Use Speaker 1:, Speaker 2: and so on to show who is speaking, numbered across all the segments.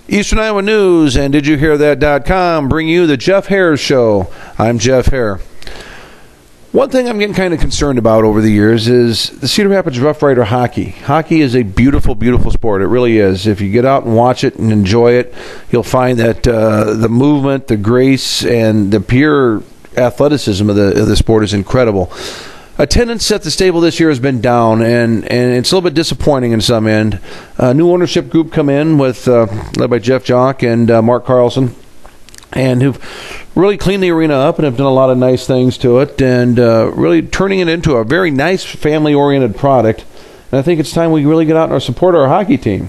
Speaker 1: Eastern Iowa News and DidYouHearThat.com bring you the Jeff Hare Show. I'm Jeff Hare. One thing I'm getting kind of concerned about over the years is the Cedar Rapids Rough Rider hockey. Hockey is a beautiful, beautiful sport. It really is. If you get out and watch it and enjoy it, you'll find that the movement, the grace, and the pure athleticism of the sport is incredible. Attendance at the stable this year has been down, and it's a little bit disappointing in some end. A new ownership group come in with led by Jeff Jock and Mark Carlson, and who've really cleaned the arena up and have done a lot of nice things to it, and really turning it into a very nice family-oriented product. And I think it's time we really get out and support our hockey team.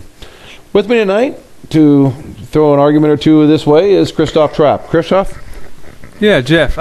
Speaker 1: With me tonight to throw an argument or two this way is Christoph Trapp. Christoph?
Speaker 2: Yeah, Jeff,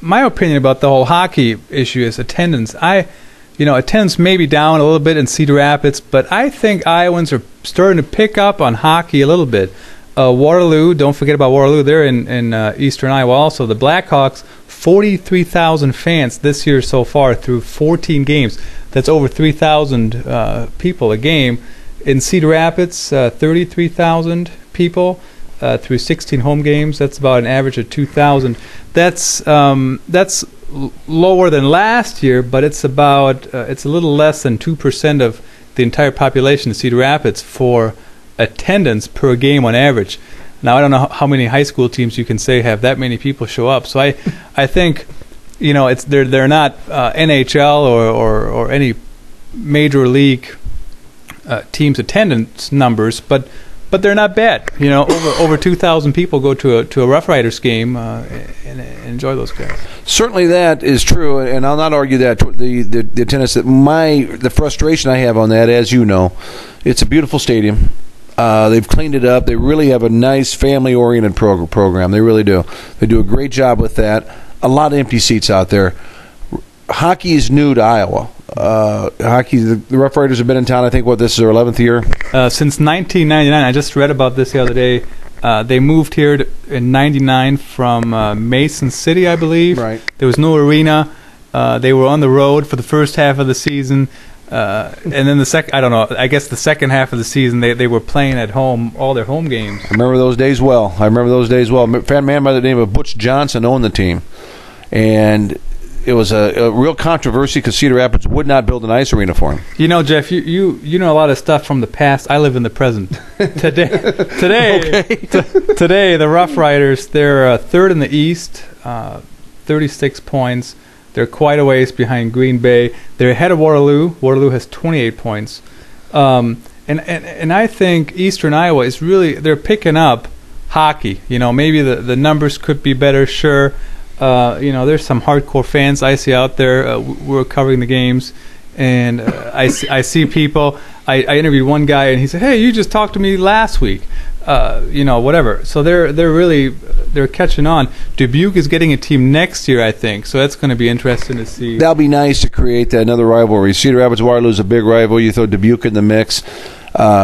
Speaker 2: my opinion about the whole hockey issue is attendance. Attendance may be down a little bit in Cedar Rapids, but I think Iowans are starting to pick up on hockey a little bit. Waterloo, don't forget about Waterloo. They're in Eastern Iowa also. The Blackhawks, 43,000 fans this year so far through 14 games. That's over 3,000 people a game. In Cedar Rapids, 33,000 people through 16 home games. That's about an average of 2,000. That's lower than last year, but it's about it's a little less than 2% of the entire population of Cedar Rapids for attendance per game on average. Now I don't know how many high school teams you can say have that many people show up. So I think it's they're not NHL or any major league teams' attendance numbers, but they're not bad. Over 2,000 people go to a Rough Riders game and enjoy those games. Certainly
Speaker 1: that is true, and I'll not argue that the attendance. The frustration I have on that, as you know, it's a beautiful stadium. They've cleaned it up. They really have a nice family-oriented program. They really do. They do a great job with that. A lot of empty seats out there. Hockey is new to Iowa. The Rough Riders have been in town, I think, this is their 11th year?
Speaker 2: Since 1999. I just read about this the other day. They moved here in 99 from Mason City, I believe.
Speaker 1: Right.
Speaker 2: There was no arena. They were on the road for the first half of the season. And then the second half of the season, they were playing at home, all their home games.
Speaker 1: I remember those days well. A fan man by the name of Butch Johnson owned the team. And it was a real controversy because Cedar Rapids would not build an ice arena for him.
Speaker 2: Jeff, you know a lot of stuff from the past. I live in the present. Today, the Rough Riders, they're third in the East, 36 points. They're quite a ways behind Green Bay. They're ahead of Waterloo. Waterloo has 28 points. And I think Eastern Iowa is they're picking up hockey. Maybe the numbers could be better, sure. There's some hardcore fans I see out there. We're covering the games, and I see people. I interviewed one guy, and he said, "Hey, you just talked to me last week." Whatever. So they're catching on. Dubuque is getting a team next year, I think. So that's going to be interesting to see.
Speaker 1: That'll be nice to create another rivalry. Cedar Rapids Waterloo is a big rival. You throw Dubuque in the mix,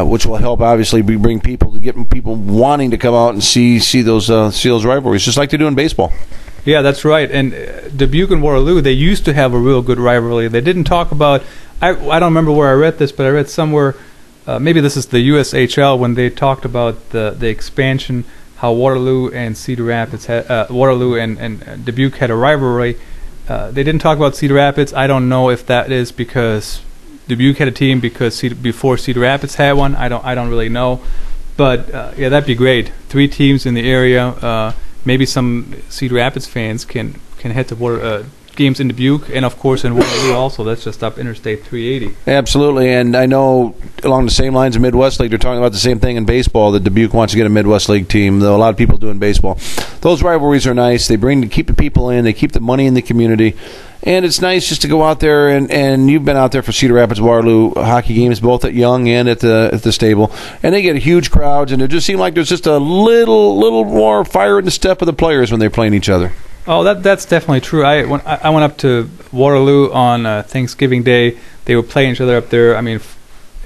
Speaker 1: which will help obviously bring people to get people wanting to come out and see those rivalries, just like they do in baseball.
Speaker 2: Yeah, that's right. And Dubuque and Waterloo, they used to have a real good rivalry. They didn't talk about. I don't remember where I read this, but I read somewhere. Maybe this is the USHL when they talked about the expansion, how Waterloo and Cedar Rapids Waterloo and Dubuque had a rivalry. They didn't talk about Cedar Rapids. I don't know if that is because Dubuque had a team before Cedar Rapids had one. I don't really know, but yeah, that'd be great. 3 teams in the area. Maybe some Cedar Rapids fans can head to games in Dubuque, and of course in Waterloo also. That's just up Interstate 380.
Speaker 1: Absolutely, and I know along the same lines of Midwest League, they're talking about the same thing in baseball, that Dubuque wants to get a Midwest League team, though a lot of people do in baseball. Those rivalries are nice. They keep the people in, they keep the money in the community, and it's nice just to go out there, and you've been out there for Cedar Rapids Waterloo hockey games, both at Young and at the stable, and they get huge crowds, and it just seems like there's just a little more fire in the step of the players when they're playing each other.
Speaker 2: Oh, that's definitely true. I went up to Waterloo on Thanksgiving Day. They were playing each other up there. I mean,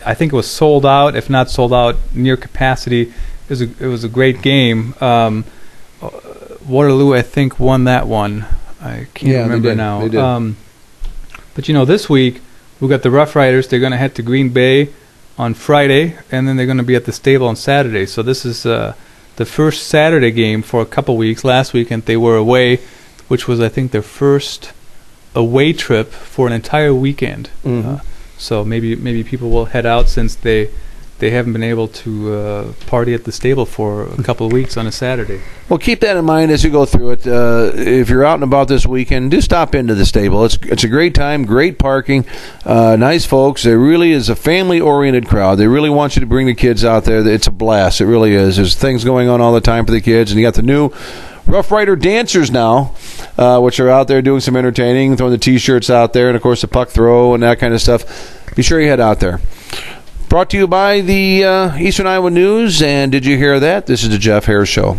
Speaker 2: I think it was sold out, if not sold out, near capacity. It was a great game. Waterloo, I think, won that one. I can't remember now.
Speaker 1: They did.
Speaker 2: But this week we've got the Rough Riders. They're going to head to Green Bay on Friday, and then they're going to be at the stable on Saturday. So this is the first Saturday game for a couple weeks. Last weekend they were away, which was, I think, their first away trip for an entire weekend. So maybe people will head out since they haven't been able to party at the stable for a couple of weeks on a Saturday.
Speaker 1: Well, keep that in mind as you go through it. If you're out and about this weekend, do stop into the stable. It's a great time, great parking, nice folks. It really is a family-oriented crowd. They really want you to bring the kids out there. It's a blast. It really is. There's things going on all the time for the kids, and you got the new Rough Rider dancers now, which are out there doing some entertaining, throwing the T-shirts out there, and, of course, the puck throw and that kind of stuff. Be sure you head out there. Brought to you by the Eastern Iowa News, and did you hear that? This is the Jeff Hare Show.